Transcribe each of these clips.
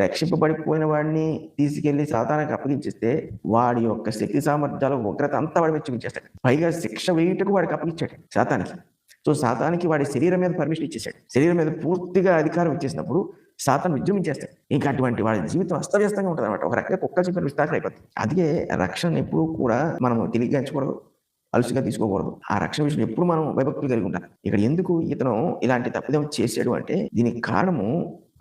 రక్షింపబడిపోయిన వాడిని తీసుకెళ్లి సాతానికి అప్పగించేస్తే వాడి యొక్క శక్తి సామర్థ్యాలు ఉగ్రత అంతా వాడి మీద చూపించేస్తాడు. పైగా శిక్ష వేయుటకు వాడికి అప్పగించాడు సాతానికి. సో సాతానికి వాడి శరీరం మీద పర్మిషన్ ఇచ్చేసాడు. శరీరం మీద పూర్తిగా అధికారం ఇచ్చేసినప్పుడు సాతాను విజృంభించేస్తాడు. ఇంకా అటువంటి వాడి జీవితం అస్తవ్యస్తంగా ఉంటుంది అనమాట. ఒక రకంగా కుక్క చెప్పిన విస్తారం అయిపోతుంది. అందుకే రక్షణ ఎప్పుడూ కూడా మనం తెలివిగా ఎంచకూడదు, అలుసుగా తీసుకోకూడదు. ఆ రక్షణ విషయం ఎప్పుడు మనం భయభక్తులు కలిగి ఉండాలి. ఇక్కడ ఎందుకు ఇతను ఇలాంటి తప్పిదం చేశాడు అంటే దీనికి కారణము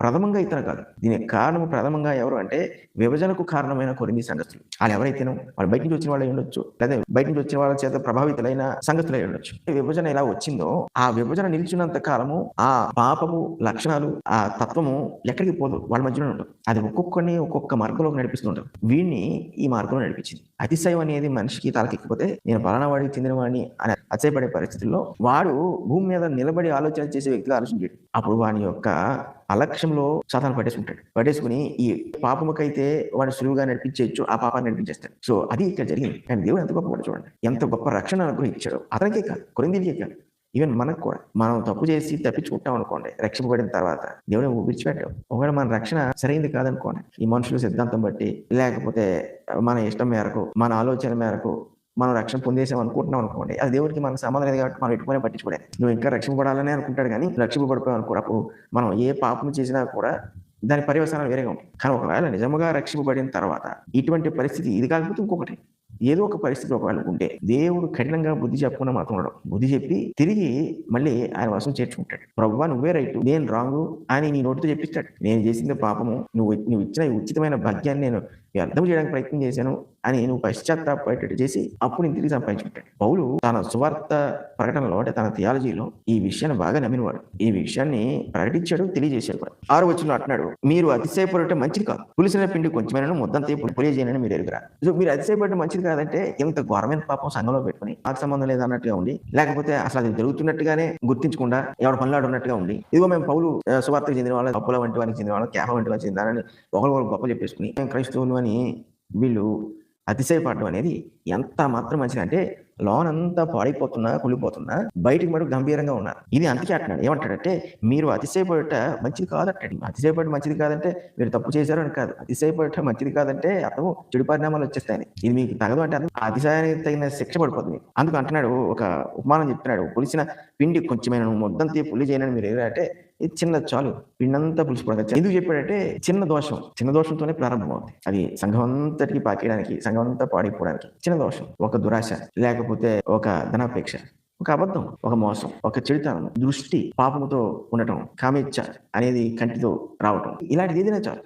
ప్రథమంగా ఇతను కాదు. దీనికి కారణము ప్రథమంగా ఎవరు అంటే విభజనకు కారణమైన కొరింథీ సంఘస్థులు. వాళ్ళు ఎవరైతేనో వాళ్ళు బయట నుంచి వచ్చిన వాళ్ళు ఉండొచ్చు, లేదా బయట నుంచి వచ్చిన వాళ్ళ చేత ప్రభావితులైన సంఘస్థులు అయి ఉండొచ్చు. విభజన ఎలా వచ్చిందో ఆ విభజన నిలిచినంత కాలము ఆ పాపము లక్షణాలు ఆ తత్వము ఎక్కడికి పోదు, వాళ్ళ మధ్యలో ఉంటుంది. అది ఒక్కొక్కరిని ఒక్కొక్క మార్గంలోకి నడిపిస్తుంటారు. వీడిని ఈ మార్గంలో నడిపించింది. అతిశయం అనేది మనిషికి తలకెక్కిపోతే నేను పలానా వాడికి చెందిన వాడిని అని అతిశయపడే పరిస్థితుల్లో వాడు భూమి మీద నిలబడి ఆలోచన చేసే వ్యక్తిగా ఆలోచించాడు. అప్పుడు వాని యొక్క అలక్ష్యంలో సాతాను పట్టేసుకుని ఈ పాపముకైతే వాడిని సులువుగా నడిపించేయచ్చు, ఆ పాపాన్ని నడిపించేస్తాడు. సో అది ఇక్కడ జరిగింది. కానీ దేవుడు ఎంత గొప్ప చూడండి, ఎంత గొప్ప రక్షణ అనుగ్రహించాడు. అతనికే కాదు, కొరింథీలకే కాదు, ఈవెన్ మనకు కూడా. మనం తప్పు చేసి తప్పించుకుంటాం అనుకోండి, రక్షింపబడిన తర్వాత దేవుడు విడిచిపెట్టాం. ఒకవేళ మన రక్షణ సరైనది కాదనుకోండి, ఈ మనుషుల సిద్ధాంతం బట్టి లేకపోతే మన ఇష్టం మేరకు మన ఆలోచన మేరకు మనం రక్షణ పొందేసాం అనుకుంటున్నాం అనుకోండి, అది దేవుడికి మనకు సంబంధం లేదు కాబట్టి మనం ఎట్టుకునే పట్టించుకోలేదు. నువ్వు ఇంకా రక్షింపబడాలని అనుకుంటాడు కానీ రక్షింపబడిపోయావు అనుకో, అప్పుడు మనం ఏ పాపం చేసినా కూడా దాని పర్యవసానాలు వేరేగా ఉంటాయి. కానీ ఒకవేళ నిజంగా రక్షింపబడిన తర్వాత ఇటువంటి పరిస్థితి ఇది కాకపోతే ఇంకొకటి ఏదో ఒక పరిస్థితి ఒకవేళ ఉంటే దేవుడు కఠినంగా బుద్ధి చెప్పకుండా మాత్రం ఉండడం, బుద్ధి చెప్పి తిరిగి మళ్ళీ ఆయన వశం చేర్చుకుంటాడు. ప్రభువా నువ్వే రైట్, నేను రాంగు అని నీ నోటితో చెప్పిస్తాడు. నేను చేసింది పాపము, నువ్వు ఇచ్చిన ఉచితమైన భాగ్యాన్ని నేను అర్థం చేయడానికి ప్రయత్నం చేశాను అని నువ్వు పశ్చాత్తాపడేటట్టు చేసి అప్పుడు నేను తిరిగి సంపాదించుకుంటాడు. పౌలు తన సువార్త ప్రకటనలో అంటే తన థియాలజీలో ఈ విషయాన్ని బాగా నమ్మినవాడు. ఈ విషయాన్ని ప్రకటించాడు, తెలియజేశాడు కూడా. 6వ వచనంలో అంటున్నాడు, మీరు అతిశయపడటం మంచిది కాదు, పులిసిన పిండి కొంచెమైనా ముద్దంతే పులియజేయనని మీరు ఎరుగురా. సో మీరు అతిశయపడటం మంచిది కాదంటే ఇంత ఘోరమైన పాపం సంఘంలో పెట్టుకుని నాకు సంబంధం లేదు అన్నట్టుగా ఉండి, లేకపోతే అసలు అది జరుగుతున్నట్టుగానే గుర్తించకుండా ఎవడ పనులాడు ఉన్నట్టుగా ఉండి, ఇదిగో మేము పౌలు సువార్తకు చెందిన వాళ్ళ అప్పుల వంటి వారికి చెందిన వాళ్ళ కేఫ వంటి వారికి చెందిన ఒకరు గొప్ప చెప్పేసుకుని మేము క్రైస్తవులు అని వీళ్ళు అతిశయపడడం అనేది ఎంత మాత్రం మంచిది అంటే లోనంతా పాడైపోతున్నా కుళ్ళిపోతున్నా బయటికి మటుకు గంభీరంగా ఉన్నారు. ఇది అందుకే అంటున్నాడు, ఏమంటాడంటే మీరు అతిశయపడట మంచిది కాదంటాడు. అతిశయపడట మంచిది కాదంటే మీరు తప్పు చేశారు అని కాదు, అతిశయపడట మంచిది కాదంటే అతను చెడు పరిణామాలు వచ్చేస్తాయని. ఇది మీకు తగదు అంటే ఆ అతిశయానికి తగిన శిక్ష పడిపోతుంది. అందుకు అంటున్నాడు, ఒక ఉపమానం చెప్తున్నాడు, పులిసిన పిండి కొంచెమైన ముద్దంతా పులి చేయనని మీరు ఏదంటే ఇది చిన్న చాలు, పిండంతా పులిసిపోవడం. ఎందుకు చెప్పాడంటే చిన్న దోషంతోనే ప్రారంభం అవుతుంది. అది సంఘం అంతటికి పాకేయడానికి, సంఘం అంతా పాడైపోవడానికి చిన్న దోషం, ఒక దురాశ, లేకపోతే ఒక ధనాపేక్ష, ఒక అబద్ధం, ఒక మోసం, ఒక చెడుతనం, దృష్టి పాపముతో ఉండటం, కామేచ్ఛ అనేది కంటితో రావటం, ఇలాంటిది ఏదైనా చాలు.